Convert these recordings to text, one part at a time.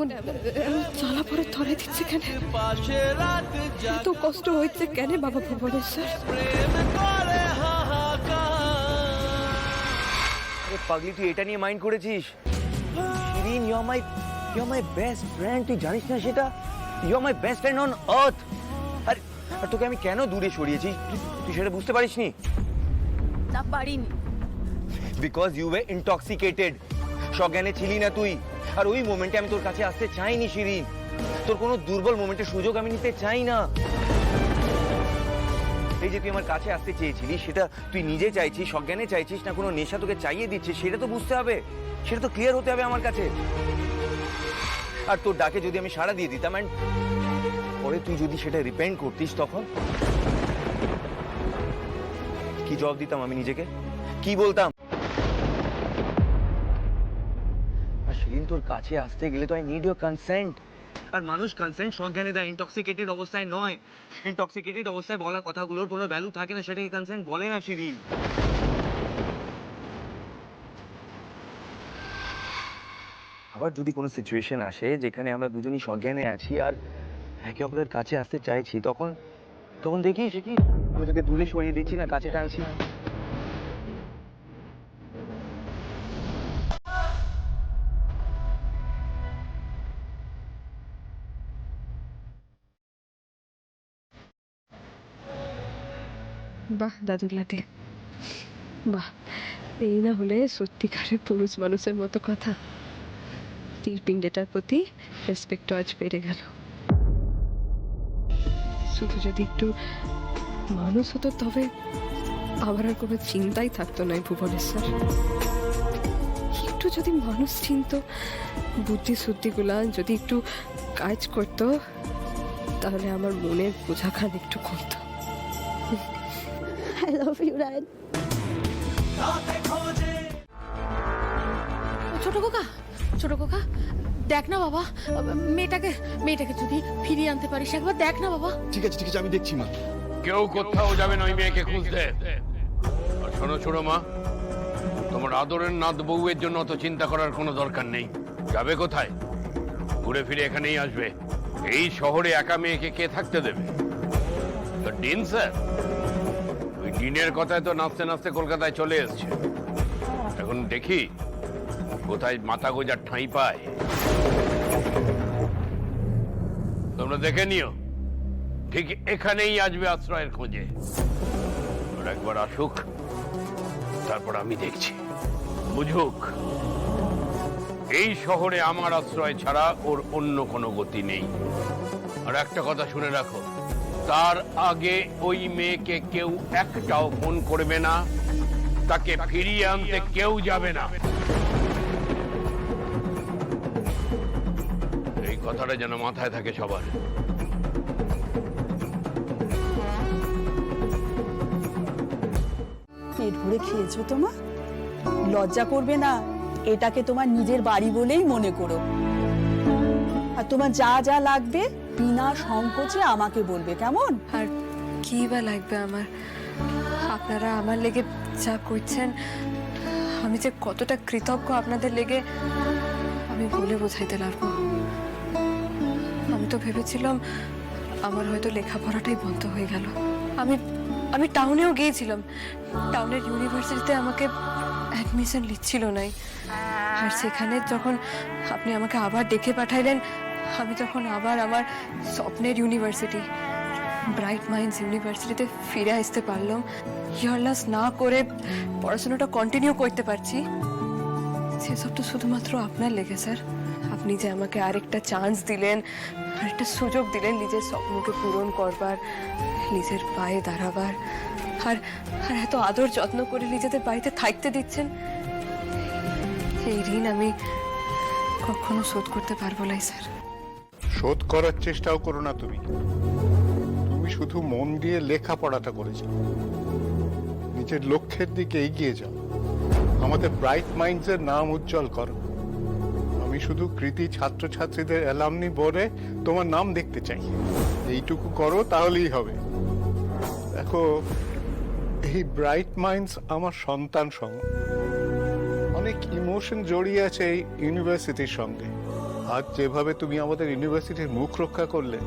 এমন জ্বালা পড়ে ধরে দিচ্ছে কেন? এত কষ্ট হচ্ছে কেন বাবা ভুবনেশ্বর? পাগলি, তুই এটা নিয়ে মাইন্ড করেছিস? Shirin, you are my best friend, তুই জানিস না সেটা? You are my best friend on earth. আর তোকে আমি কেন দূরে সরিয়েছি তুই সেটা বুঝতে পারিসনি? না, পারিনি। Because you were intoxicated. সজ্ঞানে ছিলি না তুই। আর ওই মোমেন্টে আমি তোর কাছে আসতে চাইনি শিরিন। তোর কোনো দুর্বল মোমেন্টের সুযোগ আমি নিতে চাই না। এই যে তুই আমার কাছে আসতে চেয়েছিলি, সেটা তুই নিজে চাইছিস, সজ্ঞানে চাইছিস, না কোনো নেশা তোকে চাইয়ে দিচ্ছে, সেটা তো বুঝতে হবে, সেটা তো ক্লিয়ার হতে হবে আমার কাছে। আর তোর ডাকে যদি আমি সাড়া দিয়ে দিতাম এন্ড পরে তুই যদি সেটা রিপেন্ট করতিস, তখন কি জবাব দিতাম আমি নিজেকে? কি বলতাম? আর সেদিন তোর কাছে আসতে গেলে তো আই নিড ইউর কনসেন্ট। আর মানুষ কনসেন্ট সজ্ঞানে দেয়, ইনটক্সিকেটেড অবস্থায় নয়। ইনটক্সিকেটেড অবস্থায় বলা কথাগুলোর কোনো ভ্যালু থাকে না, সেটাকে কনসেন্ট বলে না শিরিন। আবার যদি কোনো সিচুয়েশন আসে যেখানে আমরা দুজনই সজ্ঞানে আছি আর একে অপরের কাছে আসতে চাইছি, তখন দেখি সে কি আমি তোকে দূরে সরিয়ে দিচ্ছি না, কাছে টানছি। বাহ দাদুলাটে, বাহ! এই না হলে সত্যিকারের পুরুষ মানুষের মতো কথা। তীরপিণ্ডেটার প্রতি রেসপেক্ট আজ বেড়ে গেল। শুধু যদি একটু মানুষ হতো, তবে আমার আর কোনো চিন্তাই থাকতো না এই ভুবনেশ্বর। একটু যদি মানুষ চিনত, বুদ্ধি শুদ্ধিগুলা যদি একটু কাজ করতো, তাহলে আমার মনের বোঝাখান একটু কমতো। I love you, Ryan. ছোট কোকা দেখ না বাবা, মেয়েটাকে যদি ফিরিয়ে আনতে পারিস একবার দেখ না বাবা। ঠিক আছে আমি দেখছি মা। কেউ কোথাও যাবে না ওই মেয়েকে খুঁজতে। আর শোনো ছোট মা, তোমার আদরের নাত বউয়ের জন্য অত চিন্তা করার কোনো দরকার নেই। যাবে কোথায়? ঘুরে ফিরে এখানেই আসবে। এই শহরে একা মেয়েকে কে থাকতে দেবে? ডিন স্যার, ওই ডিনের কথায় তো নাচতে নাচতে কলকাতায় চলে এসছে। এখন দেখি কোথায় মাথা গোজার ঠাঁই পায়। তোমরা দেখে নিও, ঠিক এখানেই আসবে আশ্রয়ের খোঁজে। ওর একবার আসুক, তারপর আমি দেখছি। বুঝুক এই শহরে আমার আশ্রয় ছাড়া ওর অন্য কোনো গতি নেই। আর একটা কথা শুনে রাখো, তার আগে ওই মেয়েকে কেউ একটাও ফোন করবে না, তাকে ফিরিয়ে আনতে কেউ যাবে না। এই কথাটা যেন মাথায় থাকে সবার। পেট ভরে খেয়েছো তোমা? লজ্জা করবে না, এটাকে তোমার নিজের বাড়ি বলেই মনে করো। আর তোমার যা যা লাগবে বিনা সংকোচে আমাকে বলবে, কেমন? আর কি বা লাগবে আমার? আপনারা আমার লেগে যা করছেন, আমি যে কতটা কৃতজ্ঞ আপনাদের লেগে, আমি বলে বোঝাইতে পারবো। আমি তো ভেবেছিলাম আমার হয়তো লেখাপড়াটাই বন্ধ হয়ে গেল। আমি টাউনেও গিয়েছিলাম, টাউনের ইউনিভার্সিটিতে আমাকে অ্যাডমিশন লিখছিল নাই। আর সেখানে যখন আপনি আমাকে আবার ডেকে পাঠাইলেন, আমি যখন আবার আমার স্বপ্নের ইউনিভার্সিটি ব্রাইট মাইন্ডস ইউনিভার্সিটিতে ফিরে আসতে পারলাম, ইয়ারলাস না করে পড়াশোনাটা কন্টিনিউ করতে পারছি, সেসব তো শুধুমাত্র আপনার লেগে স্যার। আপনি যে আমাকে আরেকটা চান্স দিলেন, আরেকটা সুযোগ দিলেন নিজের স্বপ্নকে পূরণ করবার, নিজের পায়ে দাঁড়াবার, আর এত আদর যত্ন করে নিজেদের বাড়িতে থাকতে দিচ্ছেন, এই ঋণ আমি কখনো শোধ করতে পারবো না স্যার। শোধ করার চেষ্টাও করো না তুমি। তুমি শুধু মন দিয়ে লেখাপড়াটা করে যাও, নিজের লক্ষ্যের দিকে এগিয়ে যাও, আমাদের ব্রাইট মাইন্ডস এর নাম উজ্জ্বল করো। আমি শুধু কৃতি ছাত্রছাত্রীদের অ্যালামনি বোর্ডে তোমার নাম দেখতে চাই। এইটুকু করো, তাহলেই হবে। দেখো, এই ব্রাইট মাইন্ডস আমার সন্তান সম। অনেক ইমোশন জড়িয়ে আছে এই ইউনিভার্সিটির সঙ্গে। আজ যেভাবে তুমি আমাদের ইউনিভার্সিটির মুখ রক্ষা করলে,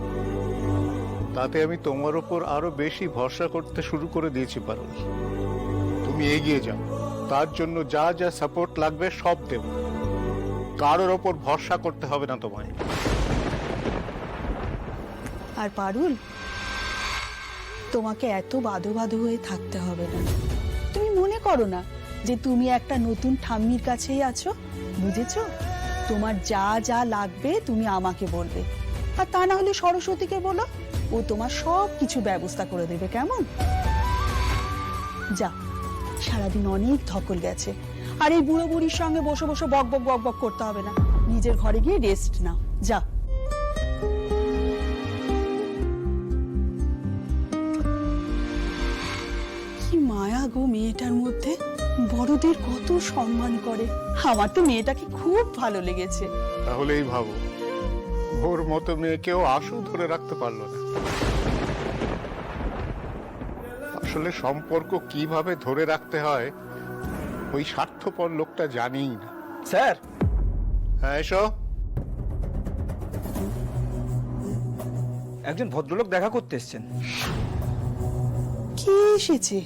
তাতে আমি তোমার ওপর আরো বেশি ভরসা করতে শুরু করে দিয়েছি পারুল। তুমি এগিয়ে যাও, তার জন্য যা যা সাপোর্ট লাগবে সব দেব। কারোর ওপর ভরসা করতে হবে না তোমায়। আর পারুল, তোমাকে এত বাদো বাদো হয়ে থাকতে হবে না। তুমি মনে করো না যে তুমি একটা নতুন ঠাম্মির কাছেই আছো, বুঝেছো? তোমার যা যা লাগবে তুমি আমাকে বলবে, আর তা না হলে সরস্বতীকে বলো, ও তোমার সব কিছু ব্যবস্থা করে দেবে, কেমন? যা, সারাদিন অনেক ধকল গেছে, আর এই বুড়ো বুড়ির সঙ্গে বসে বসে বক বক বক বক করতে হবে না। নিজের ঘরে গিয়ে রেস্ট নাও, যা। কি মায়া গো মেয়েটার মধ্যে, বড়দের কত সম্মান করে। আমার তো মেয়েটাকে খুব ভালো লেগেছে। তাহলেই ভাবো, ওর মতো মেয়েকেও আশু ধরে রাখতে পারলো না। আসলে সম্পর্ক কিভাবে ধরে রাখতে হয় ওই স্বার্থপর লোকটা জানেই না। স্যার, হ্যাঁ এসো। একজন ভদ্রলোক দেখা করতে এসেছেন। কে এসেছে?